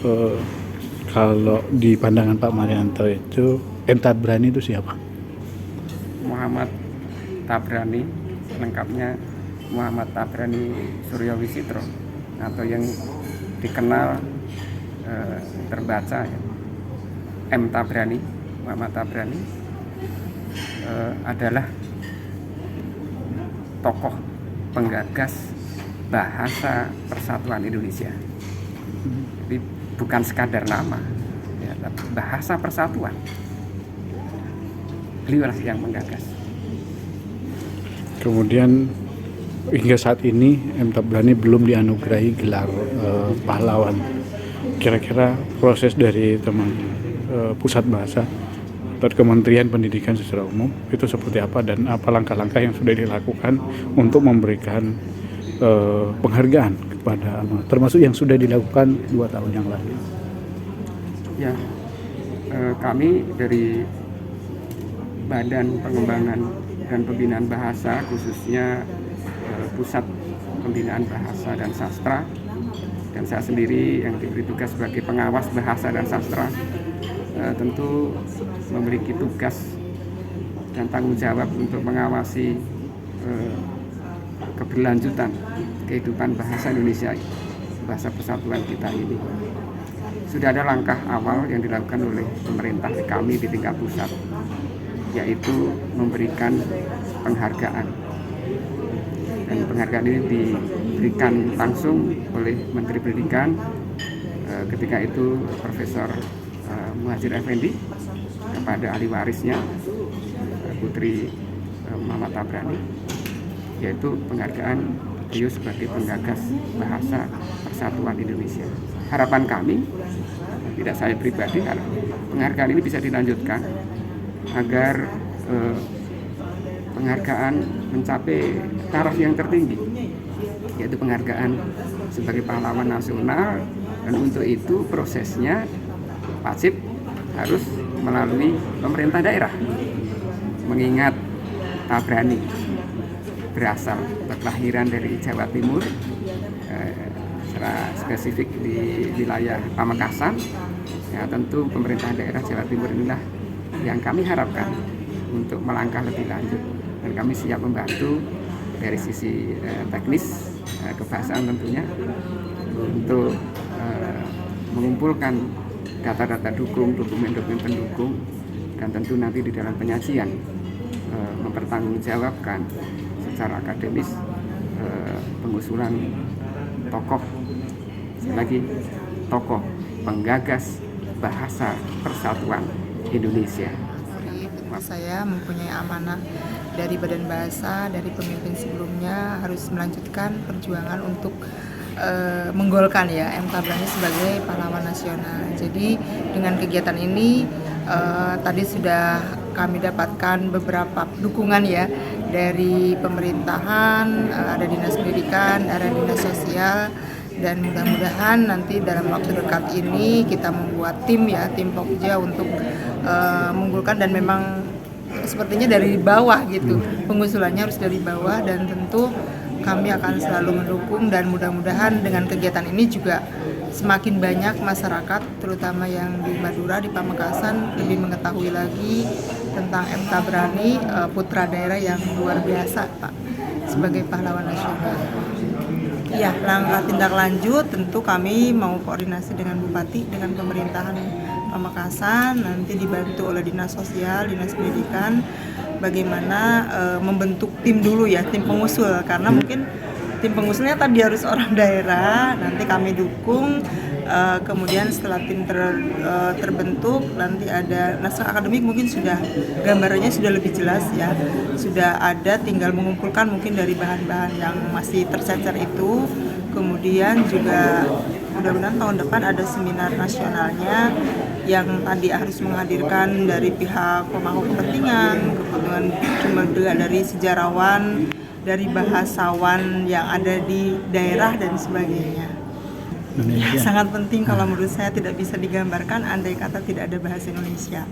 eh, kalau di pandangan Pak Marianto itu M. Tabrani itu siapa? Muhammad Tabrani, lengkapnya Muhammad Tabrani Suryo Wisitro, atau yang dikenal terbaca ya, M. Tabrani. Muhammad Tabrani adalah tokoh penggagas bahasa persatuan Indonesia. Jadi bukan sekadar nama, ya, tapi bahasa persatuan. Beliau yang menggagas. Kemudian hingga saat ini M. Tabrani belum dianugerahi gelar pahlawan. Kira-kira proses dari teman pusat bahasa atau Kementerian Pendidikan secara umum itu seperti apa, dan apa langkah-langkah yang sudah dilakukan untuk memberikan penghargaan kepada alumni, termasuk yang sudah dilakukan 2 tahun yang lalu? Ya, kami dari Badan Pengembangan dan Pembinaan Bahasa, khususnya Pusat Pembinaan Bahasa dan Sastra, dan saya sendiri yang diberi tugas sebagai pengawas bahasa dan sastra, tentu memiliki tugas dan tanggung jawab untuk mengawasi keberlanjutan kehidupan bahasa Indonesia, bahasa persatuan kita ini. Sudah ada langkah awal yang dilakukan oleh pemerintah kami di tingkat pusat, yaitu memberikan penghargaan. Dan penghargaan ini diberikan langsung oleh Menteri Pendidikan, ketika itu Profesor Muhadjir Effendi, kepada ahli warisnya Putri Muhammad Tabrani, yaitu penghargaan beliau sebagai penggagas bahasa persatuan Indonesia. Harapan kami, tidak saya pribadi, penghargaan ini bisa dilanjutkan agar penghargaan mencapai taraf yang tertinggi, yaitu penghargaan sebagai pahlawan nasional. Dan untuk itu prosesnya wajib harus melalui pemerintah daerah, mengingat Tabrani berasal berkelahiran dari Jawa Timur, secara spesifik di wilayah Pamekasan. Ya, tentu pemerintah daerah Jawa Timur inilah yang kami harapkan untuk melangkah lebih lanjut, dan kami siap membantu dari sisi teknis kebahasaan tentunya untuk mengumpulkan data-data dukung, dokumen-dokumen pendukung, dan tentu nanti di dalam penyajian mempertanggungjawabkan secara akademis pengusulan tokoh, sekali lagi tokoh penggagas bahasa persatuan Indonesia. Saya mempunyai amanah dari Badan Bahasa, dari pemimpin sebelumnya, harus melanjutkan perjuangan untuk menggolkan ya M. Tabrani sebagai pahlawan nasional. Jadi dengan kegiatan ini tadi sudah kami dapatkan beberapa dukungan ya dari pemerintahan, ada dinas pendidikan, ada dinas sosial, dan mudah-mudahan nanti dalam waktu dekat ini kita membuat tim Pokja untuk menggolkan, dan memang sepertinya dari bawah gitu, pengusulannya harus dari bawah, dan tentu kami akan selalu mendukung, dan mudah-mudahan dengan kegiatan ini juga semakin banyak masyarakat, terutama yang di Madura, di Pamekasan, lebih mengetahui lagi tentang M. Tabrani, putra daerah yang luar biasa Pak, sebagai pahlawan nasional. Ya, langkah tindak lanjut tentu kami mau koordinasi dengan Bupati, dengan pemerintahan Pamekasan, nanti dibantu oleh Dinas Sosial, Dinas Pendidikan, bagaimana membentuk tim dulu ya, tim pengusul, karena mungkin tim pengusulnya tadi harus orang daerah, nanti kami dukung, kemudian setelah tim terbentuk, nanti ada naskah akademik, mungkin sudah gambarannya sudah lebih jelas ya, sudah ada, tinggal mengumpulkan mungkin dari bahan-bahan yang masih tercecer itu, kemudian juga mudah-mudahan tahun depan ada seminar nasionalnya yang tadi harus menghadirkan dari pihak pemangku kepentingan, kemudian juga dari sejarawan, dari bahasawan yang ada di daerah dan sebagainya. Ya, sangat penting kalau menurut saya, tidak bisa digambarkan andai kata tidak ada bahasa Indonesia.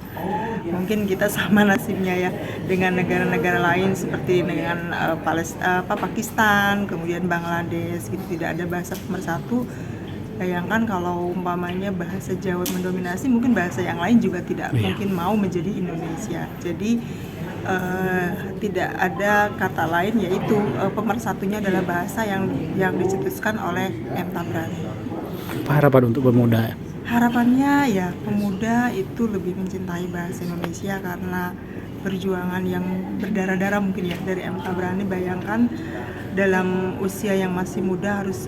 Mungkin kita sama nasibnya ya dengan negara-negara lain seperti dengan Pakistan, kemudian Bangladesh, gitu, tidak ada bahasa pemersatu. Bayangkan kalau umpamanya bahasa Jawa mendominasi, mungkin bahasa yang lain juga tidak mungkin mau menjadi Indonesia. Jadi tidak ada kata lain, yaitu pemersatunya adalah bahasa yang dicetuskan oleh M. Tabrani. Apa harapan untuk pemuda? Harapannya ya pemuda itu lebih mencintai bahasa Indonesia karena perjuangan yang berdarah-darah mungkin ya dari M. Tabrani. Bayangkan dalam usia yang masih muda harus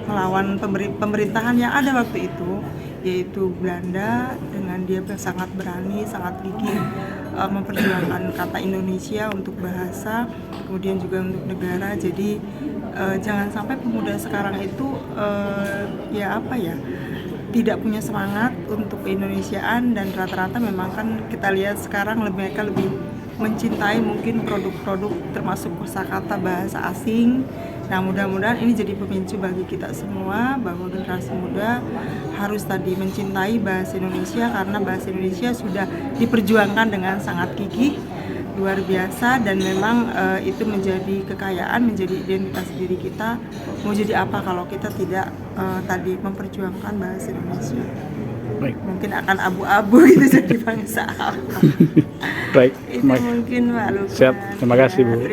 melawan pemerintahan yang ada waktu itu, yaitu Belanda, dengan dia sangat berani, sangat gigih memperjuangkan kata Indonesia untuk bahasa, kemudian juga untuk negara. Jadi jangan sampai pemuda sekarang itu tidak punya semangat untuk keindonesiaan, dan rata-rata memang kan kita lihat sekarang mereka lebih mencintai mungkin produk-produk termasuk kosakata bahasa asing. Nah, mudah-mudahan ini jadi pemicu bagi kita semua bahwa generasi muda harus tadi mencintai bahasa Indonesia, karena bahasa Indonesia sudah diperjuangkan dengan sangat gigih, luar biasa, dan memang itu menjadi kekayaan, menjadi identitas diri kita. Mau jadi apa kalau kita tidak tadi memperjuangkan bahasa Indonesia? Baik. Mungkin akan abu-abu gitu jadi bangsa apa. Baik. Itu mungkin Mbak Lukman. Siap. Terima kasih, Bu.